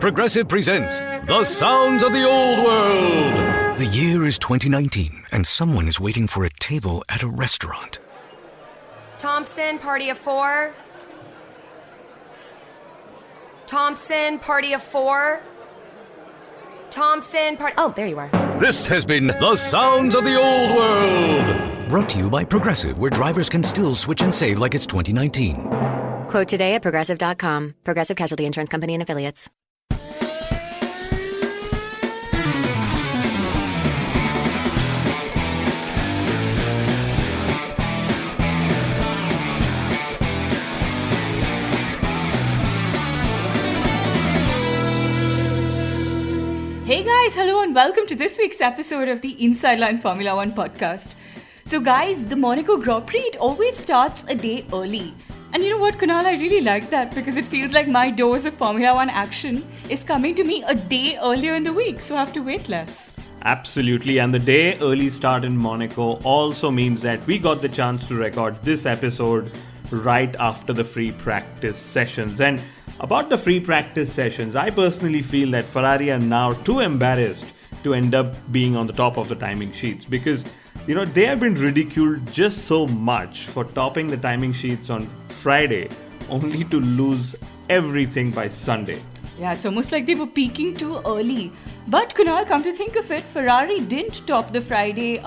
Progressive presents The Sounds of the Old World. The year is 2019, and someone is waiting for a table at a restaurant. Thompson, party of four. Thompson, party of four. Thompson, party... Oh, there you are. This has been The Sounds of the Old World. Brought to you by Progressive, where drivers can still switch and save like it's 2019. Quote today at Progressive.com. Progressive Casualty Insurance Company and Affiliates. Hey guys, hello and welcome to this week's episode of the Inside Line Formula One podcast. So guys, the Monaco Grand Prix, it always starts a day early. And you know what, Kunal, I really like that because it feels like my dose of Formula One action is coming to me a day earlier in the week, so I have to wait less. Absolutely, and the day early start in Monaco also means that we got the chance to record this episode right after the free practice sessions. And about the free practice sessions, I personally feel that Ferrari are now too embarrassed to end up being on the top of the timing sheets because, you know, they have been ridiculed just so much for topping the timing sheets on Friday only to lose everything by Sunday. Yeah, it's almost like they were peaking too early. But Kunal, come to think of it, Ferrari didn't top the Friday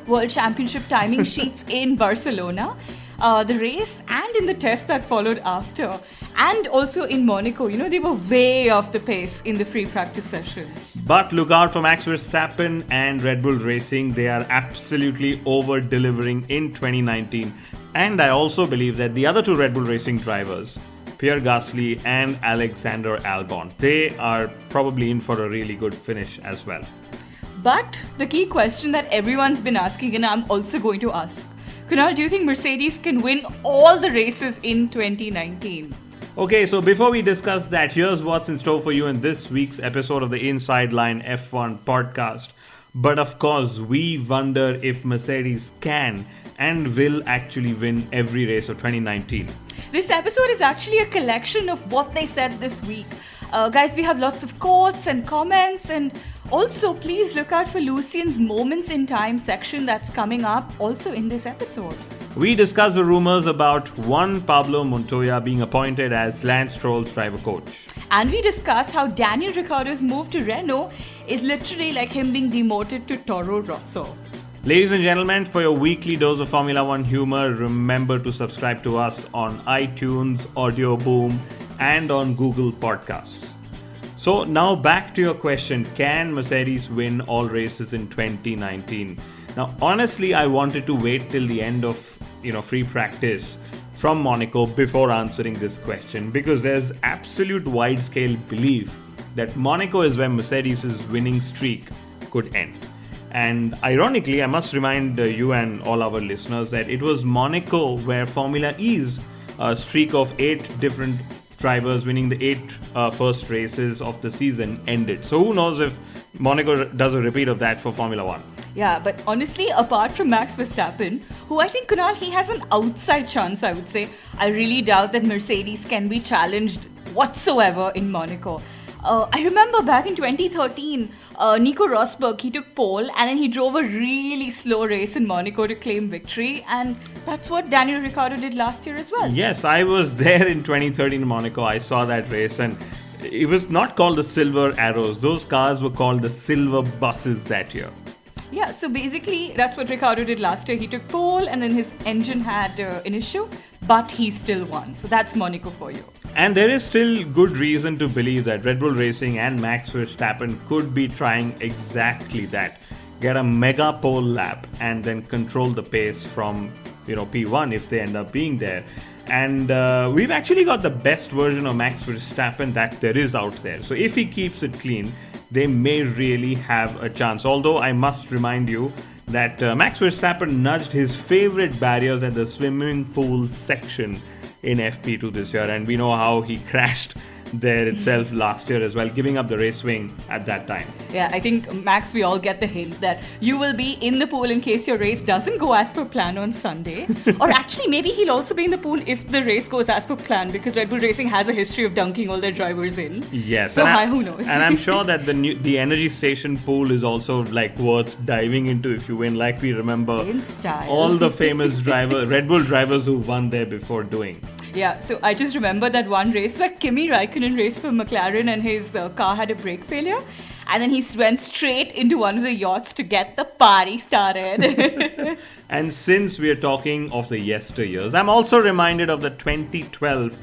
World Championship timing sheets in Barcelona, the race and in the test that followed after. And also in Monaco, you know, they were way off the pace in the free practice sessions. But look out for Max Verstappen and Red Bull Racing. They are absolutely over-delivering in 2019. And I also believe that the other two Red Bull Racing drivers, Pierre Gasly and Alexander Albon, they are probably in for a really good finish as well. But the key question that everyone's been asking, and I'm also going to ask, Kunal, do you think Mercedes can win all the races in 2019? Okay, so before we discuss that, here's what's in store for you in this week's episode of the Inside Line F1 podcast. But of course, we wonder if Mercedes can and will actually win every race of 2019. This episode is actually a collection of what they said this week. Guys, we have lots of quotes and comments, and also please look out for Lucian's Moments in Time section that's coming up also in this episode. We discuss the rumors about Juan Pablo Montoya being appointed as Lance Stroll's driver coach. And we discuss how Daniel Ricciardo's move to Renault is literally like him being demoted to Toro Rosso. Ladies and gentlemen, for your weekly dose of Formula One humor, remember to subscribe to us on iTunes, Audio Boom, and on Google Podcasts. So now back to your question, can Mercedes win all races in 2019? Now, honestly, I wanted to wait till the end of free practice from Monaco before answering this question because there's absolute wide-scale belief that Monaco is where Mercedes' winning streak could end. And ironically, I must remind you and all our listeners that it was Monaco where Formula E's streak of 8 different drivers winning the 8 first races of the season ended. So who knows if Monaco does a repeat of that for Formula One. Yeah, but honestly, apart from Max Verstappen, who I think, Kunal, he has an outside chance, I would say. I really doubt that Mercedes can be challenged whatsoever in Monaco. I remember back in 2013, Nico Rosberg, he took pole and then he drove a really slow race in Monaco to claim victory. And that's what Daniel Ricciardo did last year as well. Yes, I was there in 2013 in Monaco. I saw that race and it was not called the Silver Arrows. Those cars were called the Silver Buses that year. Yeah, so basically that's what Ricciardo did last year. He took pole and then his engine had an issue, but he still won. So that's Monaco for you. And there is still good reason to believe that Red Bull Racing and Max Verstappen could be trying exactly that. Get a mega pole lap and then control the pace from, P1 if they end up being there. And we've actually got the best version of Max Verstappen that there is out there. So if he keeps it clean, they may really have a chance. Although I must remind you that Max Verstappen nudged his favorite barriers at the swimming pool section in FP2 this year, and we know how he crashed there itself last year as well, giving up the race wing at that time. Yeah, I think, Max, we all get the hint that you will be in the pool in case your race doesn't go as per plan on Sunday. Or actually, maybe he'll also be in the pool if the race goes as per plan, because Red Bull Racing has a history of dunking all their drivers in. Yes. So who knows? And I'm sure that the energy station pool is also like worth diving into if you win, like we remember In style. all the famous Red Bull drivers who won there before doing. Yeah, so I just remember that one race where Kimi Raikkonen raced for McLaren and his car had a brake failure. And then he went straight into one of the yachts to get the party started. And since we are talking of the yesteryears, I'm also reminded of the 2012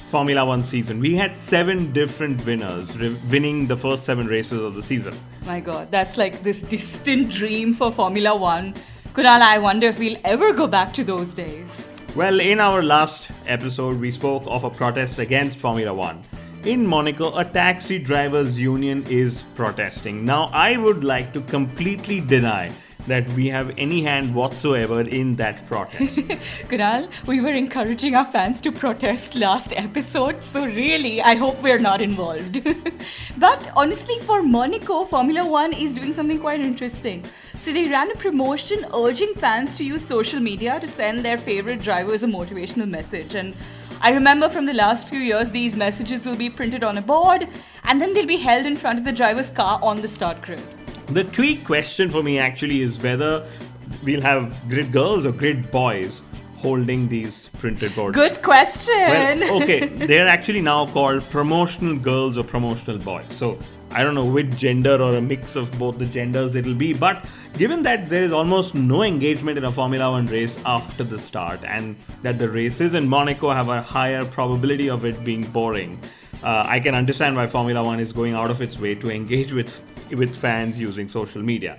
Formula One season. We had 7 different winners winning the first 7 races of the season. My God, that's like this distant dream for Formula One. Kunal, I wonder if we'll ever go back to those days. Well, in our last episode, we spoke of a protest against Formula One. In Monaco, a taxi drivers union is protesting. Now, I would like to completely deny that we have any hand whatsoever in that protest. Kunal, we were encouraging our fans to protest last episode, so really, I hope we're not involved. But honestly, for Monaco, Formula One is doing something quite interesting. So they ran a promotion urging fans to use social media to send their favorite drivers a motivational message. And I remember from the last few years, these messages will be printed on a board and then they'll be held in front of the driver's car on the start grid. The key question for me actually is whether we'll have grid girls or grid boys holding these printed boards. Good question. Well, okay, they're actually now called promotional girls or promotional boys. So I don't know which gender or a mix of both the genders it'll be, but given that there is almost no engagement in a Formula One race after the start and that the races in Monaco have a higher probability of it being boring, I can understand why Formula One is going out of its way to engage with fans using social media.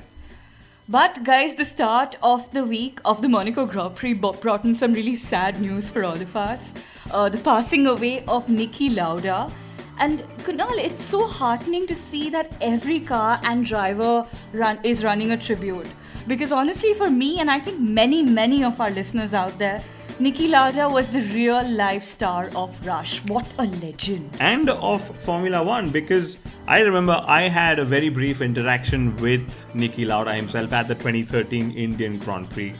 But guys, the start of the week of the Monaco Grand Prix brought in some really sad news for all of us. The passing away of Niki Lauda. And Kunal, it's so heartening to see that every car and driver is running a tribute. Because honestly, for me, and I think many of our listeners out there, Niki Lauda was the real life star of Rush. What a legend. And of Formula One, because I remember I had a very brief interaction with Niki Lauda himself at the 2013 Indian Grand Prix.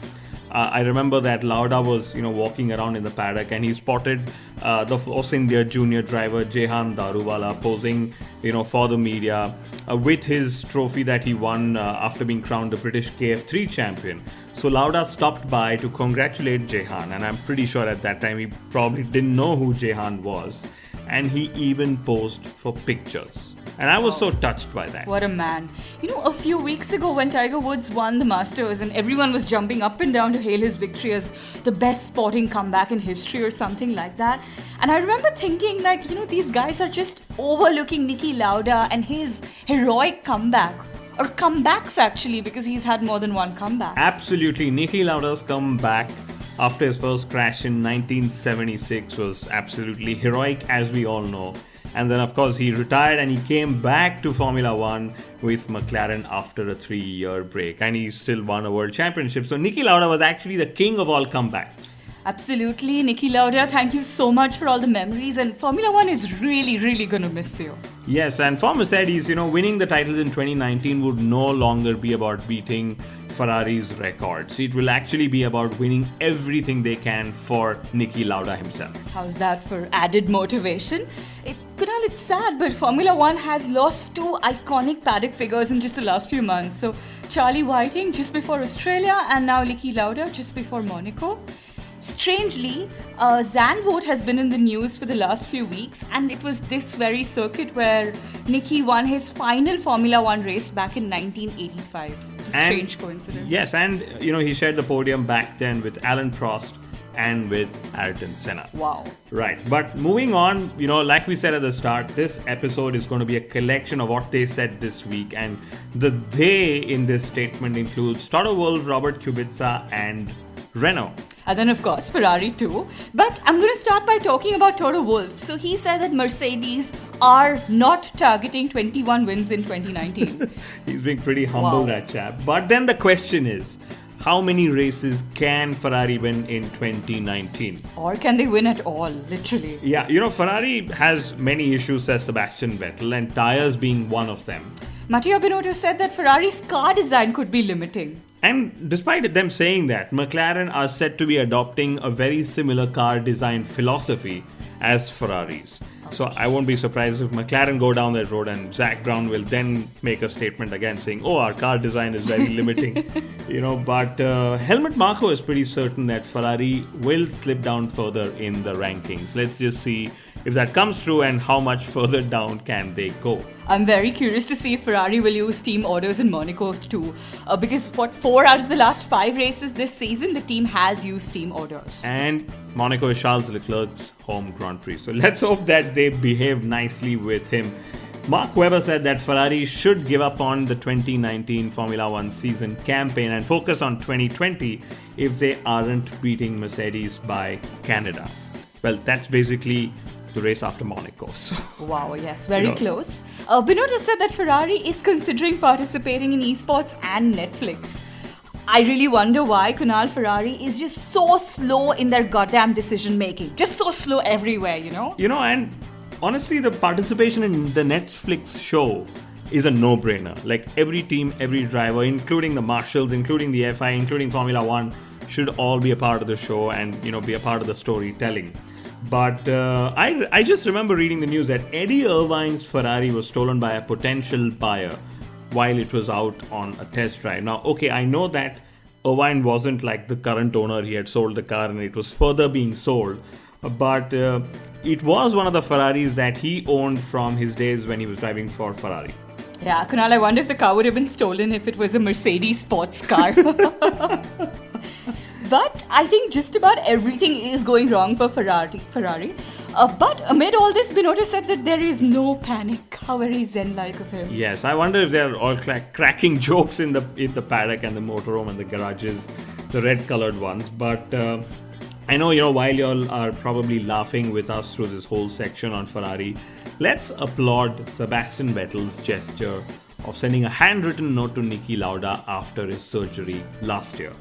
I remember that Lauda was, walking around in the paddock and he spotted the Force India junior driver Jehan Daruwala posing, for the media with his trophy that he won after being crowned the British KF3 champion. So Lauda stopped by to congratulate Jehan, and I'm pretty sure at that time he probably didn't know who Jehan was, and he even posed for pictures. And I was so touched by that. What a man. A few weeks ago when Tiger Woods won the Masters and everyone was jumping up and down to hail his victory as the best sporting comeback in history or something like that. And I remember thinking these guys are just overlooking Niki Lauda and his heroic comeback. Or comebacks actually, because he's had more than one comeback. Absolutely. Niki Lauda's comeback after his first crash in 1976 was absolutely heroic, as we all know. And then, of course, he retired and he came back to Formula One with McLaren after a 3-year break. And he still won a world championship. So Niki Lauda was actually the king of all comebacks. Absolutely. Niki Lauda, thank you so much for all the memories. And Formula One is really going to miss you. Yes, and for Mercedes, winning the titles in 2019 would no longer be about beating Ferrari's records. It will actually be about winning everything they can for Niki Lauda himself. How's that for added motivation? Kunal, it's sad, but Formula One has lost 2 iconic paddock figures in just the last few months. So Charlie Whiting just before Australia and now Niki Lauda just before Monaco. Strangely, Zandvoort has been in the news for the last few weeks, and it was this very circuit where Niki won his final Formula One race back in 1985. It's a strange coincidence. Yes, and he shared the podium back then with Alan Prost and with Ayrton Senna. Wow. Right, but moving on, like we said at the start, this episode is going to be a collection of what they said this week, and the they in this statement includes Toto Wolff, Robert Kubica, and Renault. And then, of course, Ferrari too. But I'm going to start by talking about Toto Wolff. So he said that Mercedes are not targeting 21 wins in 2019. He's being pretty humble, that chap. But then the question is, how many races can Ferrari win in 2019? Or can they win at all, literally? Yeah, Ferrari has many issues, says Sebastian Vettel, and tires being one of them. Matteo Binotto said that Ferrari's car design could be limiting. And despite them saying that, McLaren are said to be adopting a very similar car design philosophy as Ferraris. So I won't be surprised if McLaren go down that road and Zach Brown will then make a statement again saying, oh, our car design is very limiting. But Helmut Marko is pretty certain that Ferrari will slip down further in the rankings. Let's just see if that comes true and how much further down can they go. I'm very curious to see if Ferrari will use team orders in Monaco too. Because 4 out of the last 5 races this season, the team has used team orders. And Monaco is Charles Leclerc's home Grand Prix. So let's hope that they behave nicely with him. Mark Webber said that Ferrari should give up on the 2019 Formula One season campaign and focus on 2020 if they aren't beating Mercedes by Canada. Well, that's basically the race after Monaco. So, wow, yes, very close. Binotto said that Ferrari is considering participating in esports and Netflix. I really wonder why Kunal Ferrari is just so slow in their goddamn decision making. Just so slow everywhere, and honestly, the participation in the Netflix show is a no-brainer. Like every team, every driver, including the marshals, including the FI, including Formula One, should all be a part of the show and, be a part of the storytelling. But I just remember reading the news that Eddie Irvine's Ferrari was stolen by a potential buyer while it was out on a test drive. Now, okay, I know that Irvine wasn't like the current owner. He had sold the car and it was further being sold. But it was one of the Ferraris that he owned from his days when he was driving for Ferrari. Yeah, Kunal, I wonder if the car would have been stolen if it was a Mercedes sports car. But I think just about everything is going wrong for Ferrari. But amid all this, Binotto said that there is no panic. How very zen-like of him. Yes, I wonder if they're all cracking jokes in the paddock and the motorhome and the garages, the red-colored ones. But I know, while y'all are probably laughing with us through this whole section on Ferrari, let's applaud Sebastian Vettel's gesture of sending a handwritten note to Niki Lauda after his surgery last year.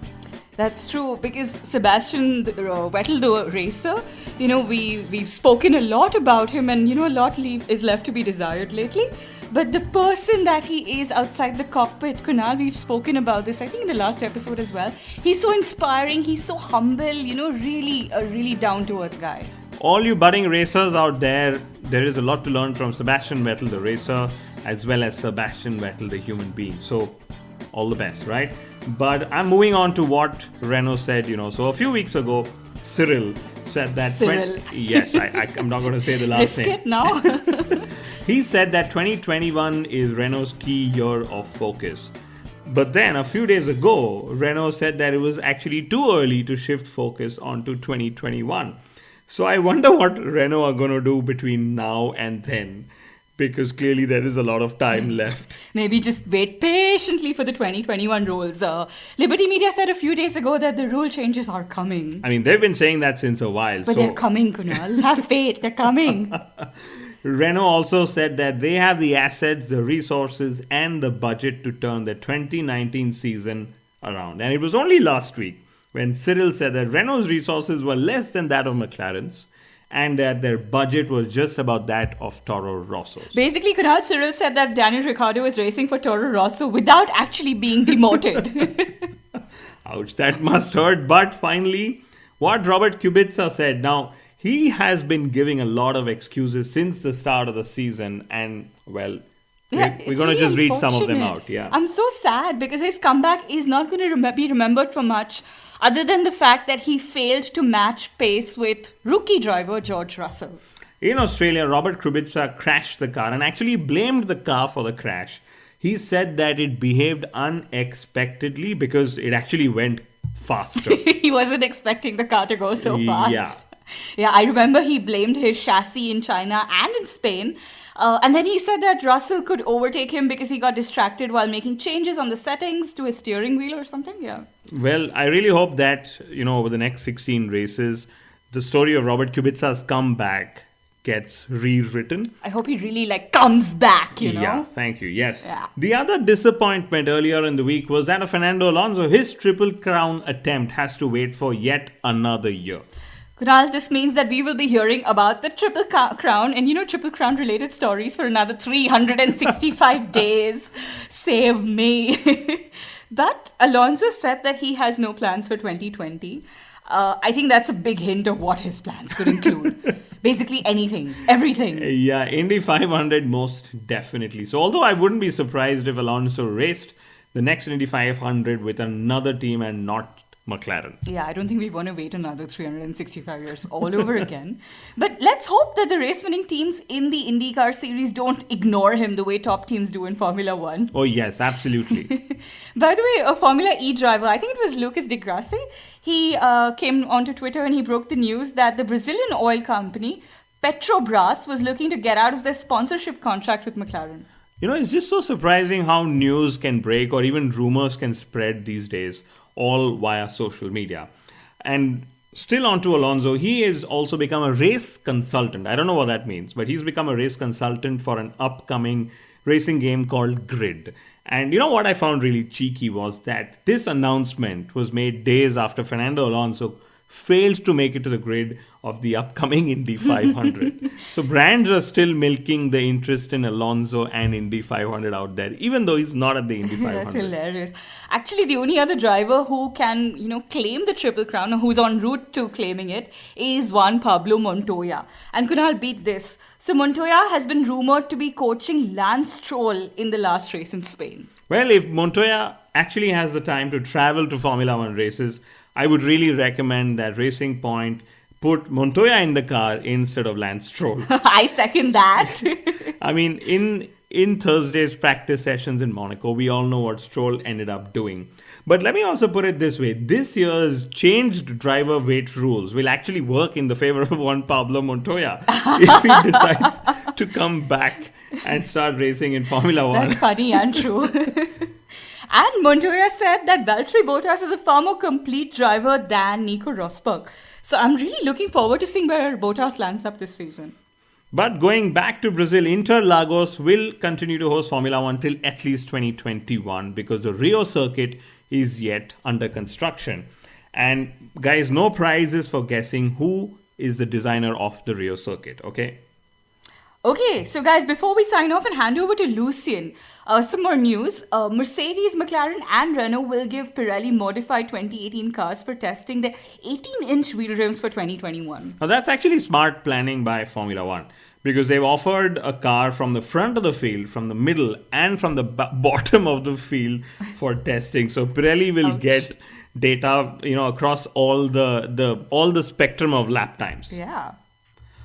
That's true, because Sebastian Vettel, the racer, we've spoken a lot about him and, a lot is left to be desired lately. But the person that he is outside the cockpit, Kunal, we've spoken about this, I think in the last episode as well. He's so inspiring, he's so humble, really a really down-to-earth guy. All you budding racers out there is a lot to learn from Sebastian Vettel, the racer, as well as Sebastian Vettel, the human being. So, all the best, right? But I'm moving on to what Renault said, So a few weeks ago, Cyril said that... Cyril. Yes, I'm not going to say the last name. Risk it now. He said that 2021 is Renault's key year of focus. But then a few days ago, Renault said that it was actually too early to shift focus onto 2021. So I wonder what Renault are going to do between now and then. Because clearly there is a lot of time left. Maybe just wait patiently for the 2021 rules. Liberty Media said a few days ago that the rule changes are coming. I mean, they've been saying that since a while. But they're coming, Kunal. Have faith, they're coming. Renault also said that they have the assets, the resources, and the budget to turn the 2019 season around. And it was only last week when Cyril said that Renault's resources were less than that of McLaren's, and that their budget was just about that of Toro Rosso's. Basically, Kunal, Cyril said that Daniel Ricciardo is racing for Toro Rosso without actually being demoted. Ouch, that must hurt. But finally, what Robert Kubica said. Now, he has been giving a lot of excuses since the start of the season. And, well, we're going to just read some of them out. Yeah, I'm so sad because his comeback is not going to be remembered for much, other than the fact that he failed to match pace with rookie driver George Russell. In Australia, Robert Kubica crashed the car and actually blamed the car for the crash. He said that it behaved unexpectedly because it actually went faster. He wasn't expecting the car to go so fast. Yeah, I remember he blamed his chassis in China and in Spain. And then he said that Russell could overtake him because he got distracted while making changes on the settings to his steering wheel or something. Yeah. Well, I really hope that, over the next 16 races, the story of Robert Kubica's comeback gets rewritten. I hope he really comes back, you know. Yeah, thank you. Yes. Yeah. The other disappointment earlier in the week was that of Fernando Alonso. His Triple Crown attempt has to wait for yet another year. Kunal, this means that we will be hearing about the Triple Crown and, Triple Crown related stories for another 365 days. Save me. But Alonso said that he has no plans for 2020. I think that's a big hint of what his plans could include. Basically anything, everything. Yeah, Indy 500 most definitely. So although I wouldn't be surprised if Alonso raced the next Indy 500 with another team and not McLaren. Yeah, I don't think we want to wait another 365 years all over again. But let's hope that the race-winning teams in the IndyCar series don't ignore him the way top teams do in Formula One. Oh yes, absolutely. By the way, a Formula E driver, I think it was Lucas Di Grassi, he came onto Twitter and he broke the news that the Brazilian oil company Petrobras was looking to get out of their sponsorship contract with McLaren. It's just so surprising how news can break or even rumors can spread these days, all via social media. And still on to Alonso, he has also become a race consultant. I don't know what that means, but he's become a race consultant for an upcoming racing game called Grid. And what I found really cheeky was that this announcement was made days after Fernando Alonso failed to make it to the grid of the upcoming Indy 500. So brands are still milking the interest in Alonso and Indy 500 out there, even though he's not at the Indy 500. That's hilarious. Actually, the only other driver who can, claim the Triple Crown, or who's en route to claiming it, is Juan Pablo Montoya. And Kunal, beat this. So Montoya has been rumored to be coaching Lance Stroll in the last race in Spain. Well, if Montoya actually has the time to travel to Formula One races, I would really recommend that Racing Point put Montoya in the car instead of Lance Stroll. I second that. I mean, in Thursday's practice sessions in Monaco, we all know what Stroll ended up doing. But let me also put it this way. This year's changed driver weight rules will actually work in the favor of Juan Pablo Montoya if he decides to come back and start racing in Formula One. That's funny and true. And Montoya said that Valtteri Bottas is a far more complete driver than Nico Rosberg. So I'm really looking forward to seeing where Bottas lands up this season. But going back to Brazil, Interlagos will continue to host Formula One till at least 2021 because the Rio circuit is yet under construction. And guys, no prizes for guessing who is the designer of the Rio circuit, okay? Okay, so guys, before we sign off and hand over to Lucien, some more news. Mercedes, McLaren and Renault will give Pirelli modified 2018 cars for testing their 18-inch wheel rims for 2021. Now that's actually smart planning by Formula One because they've offered a car from the front of the field, from the middle and from the bottom of the field for testing. So Pirelli will get data, across all the spectrum of lap times. Yeah.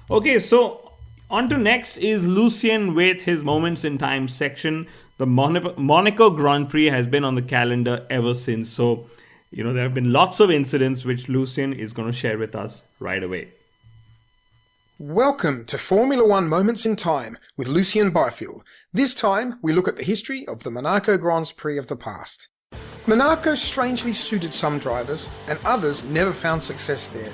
Okay, so on to next is Lucien with his Moments in Time section. The Monaco Grand Prix has been on the calendar ever since. So, there have been lots of incidents which Lucien is going to share with us right away. Welcome to Formula One Moments in Time with Lucien Byfield. This time, we look at the history of the Monaco Grand Prix of the past. Monaco strangely suited some drivers, and others never found success there.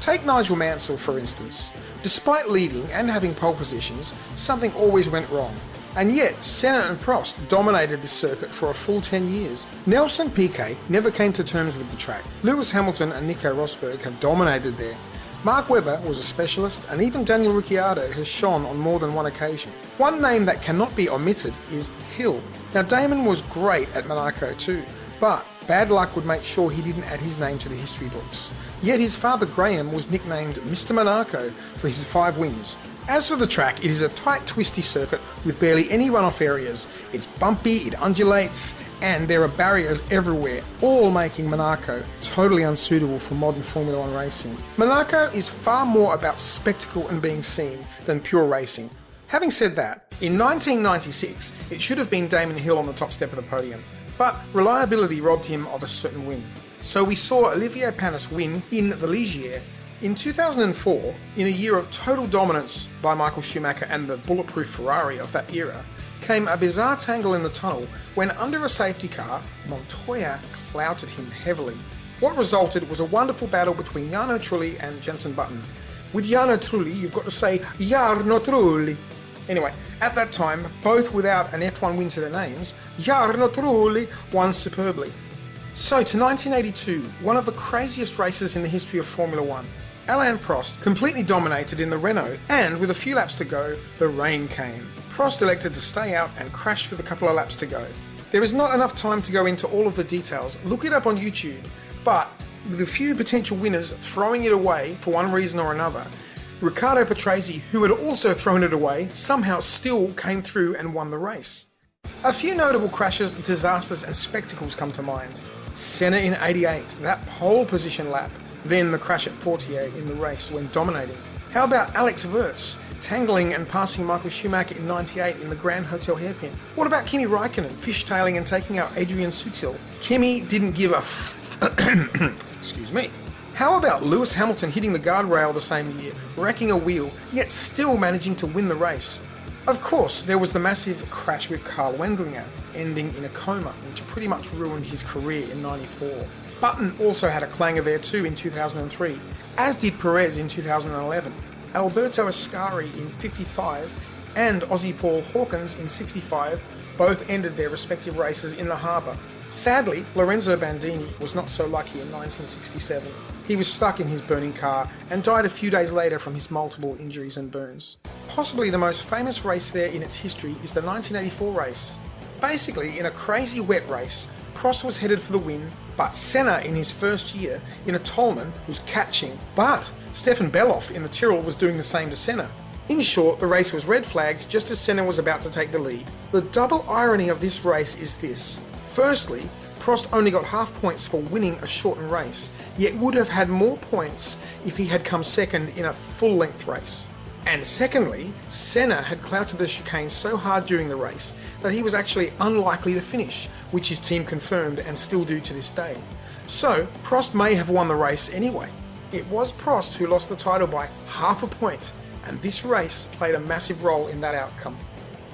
Take Nigel Mansell, for instance. Despite leading and having pole positions, something always went wrong. And yet, Senna and Prost dominated this circuit for a full 10 years. Nelson Piquet never came to terms with the track. Lewis Hamilton and Nico Rosberg have dominated there. Mark Webber was a specialist, and even Daniel Ricciardo has shone on more than one occasion. One name that cannot be omitted is Hill. Now, Damon was great at Monaco too, but bad luck would make sure he didn't add his name to the history books. Yet his father Graham was nicknamed Mr. Monaco for his 5 wins. As for the track, it is a tight, twisty circuit with barely any runoff areas. It's bumpy, it undulates, and there are barriers everywhere, all making Monaco totally unsuitable for modern Formula One racing. Monaco is far more about spectacle and being seen than pure racing. Having said that, in 1996, it should have been Damon Hill on the top step of the podium, but reliability robbed him of a certain win. So we saw Olivier Panis win in the Ligier. In 2004, in a year of total dominance by Michael Schumacher and the bulletproof Ferrari of that era, came a bizarre tangle in the tunnel when under a safety car, Montoya clouted him heavily. What resulted was a wonderful battle between Jarno Trulli and Jenson Button. With Jarno Trulli, you've got to say Jarno Trulli. Anyway, at that time, both without an F1 win to their names, Jarno Trulli won superbly. So to 1982, one of the craziest races in the history of Formula One. Alain Prost completely dominated in the Renault, and with a few laps to go, the rain came. Prost elected to stay out and crashed with a couple of laps to go. There is not enough time to go into all of the details, look it up on YouTube, but with a few potential winners throwing it away for one reason or another, Riccardo Patrese, who had also thrown it away, somehow still came through and won the race. A few notable crashes, disasters and spectacles come to mind. Senna in 88, that pole position lap, then the crash at Portier in the race when dominating. How about Alex Wurz, tangling and passing Michael Schumacher in 98 in the Grand Hotel hairpin? What about Kimi Raikkonen fishtailing and taking out Adrian Sutil? Kimi didn't give a excuse me. How about Lewis Hamilton hitting the guardrail the same year, wrecking a wheel, yet still managing to win the race? Of course, there was the massive crash with Karl Wendlinger, ending in a coma, which pretty much ruined his career in 94. Button also had a clang of air too in 2003, as did Perez in 2011, Alberto Ascari in 55, and Aussie Paul Hawkins in 65 both ended their respective races in the harbour. Sadly, Lorenzo Bandini was not so lucky in 1967. He was stuck in his burning car and died a few days later from his multiple injuries and burns. Possibly the most famous race there in its history is the 1984 race. Basically, in a crazy wet race, Prost was headed for the win, but Senna in his first year in a Toleman was catching, but Stefan Beloff in the Tyrrell was doing the same to Senna. In short, the race was red flagged just as Senna was about to take the lead. The double irony of this race is this. Firstly, Prost only got half points for winning a shortened race, yet would have had more points if he had come second in a full-length race. And secondly, Senna had clouted the chicane so hard during the race that he was actually unlikely to finish, which his team confirmed and still do to this day. So, Prost may have won the race anyway. It was Prost who lost the title by half a point, and this race played a massive role in that outcome.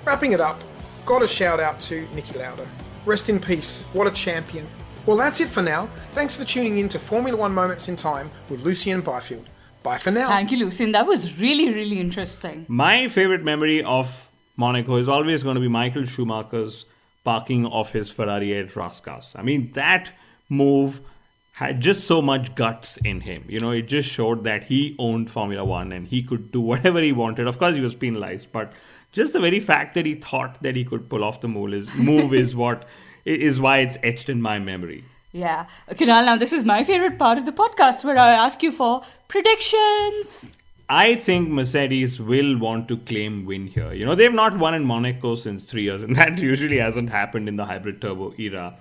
Wrapping it up, got a shout out to Niki Lauda. Rest in peace, what a champion. Well, that's it for now. Thanks for tuning in to Formula One Moments in Time with Lucien Byfield. Bye for now. Thank you, Lucien. That was really, really interesting. My favorite memory of Monaco is always going to be Michael Schumacher's parking of his Ferrari at Raskas. I mean, that move had just so much guts in him. You know, it just showed that he owned Formula One and he could do whatever he wanted. Of course, he was penalized, but just the very fact that he thought that he could pull off the move is why it's etched in my memory. Yeah. Kunal, now this is my favorite part of the podcast where I ask you for predictions. I think Mercedes will want to claim win here. You know, they've not won in Monaco since 3 years, and that usually hasn't happened in the hybrid turbo era.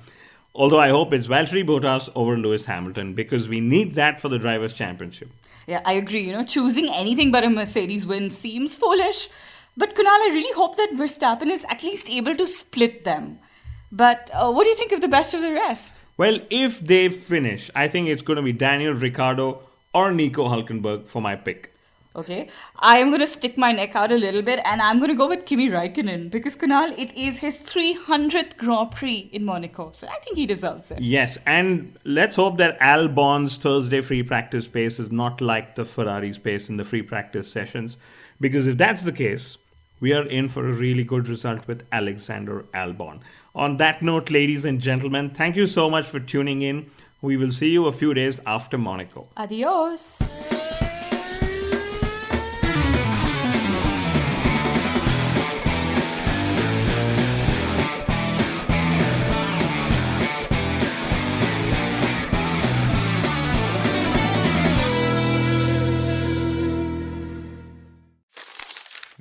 Although I hope it's Valtteri Bottas over Lewis Hamilton, because we need that for the Drivers' Championship. Yeah, I agree. You know, choosing anything but a Mercedes win seems foolish. But Kunal, I really hope that Verstappen is at least able to split them. But what do you think of the best of the rest? Well, if they finish, I think it's going to be Daniel Ricciardo or Nico Hülkenberg for my pick. Okay, I am going to stick my neck out a little bit and I'm going to go with Kimi Raikkonen because, Kunal, it is his 300th Grand Prix in Monaco. So I think he deserves it. Yes, and let's hope that Albon's Thursday free practice pace is not like the Ferrari's pace in the free practice sessions. Because if that's the case, we are in for a really good result with Alexander Albon. On that note, ladies and gentlemen, thank you so much for tuning in. We will see you a few days after Monaco. Adios.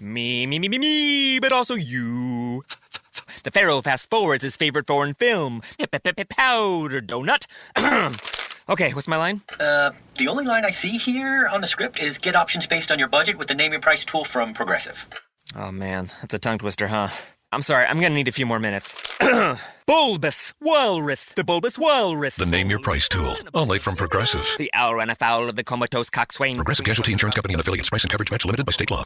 Me, but also you. The Pharaoh fast forwards his favorite foreign film, Powder Donut. Okay, what's my line? The only line I see here on the script is get options based on your budget with the Name Your Price tool from Progressive. Oh man, that's a tongue twister, huh? I'm sorry, I'm gonna need a few more minutes. Bulbous Walrus, the Bulbous Walrus. The Name Your Price tool, only from Progressive. The owl ran afoul of the comatose coxswain. Progressive Casualty Insurance Company and affiliates. Price and coverage match limited by state law.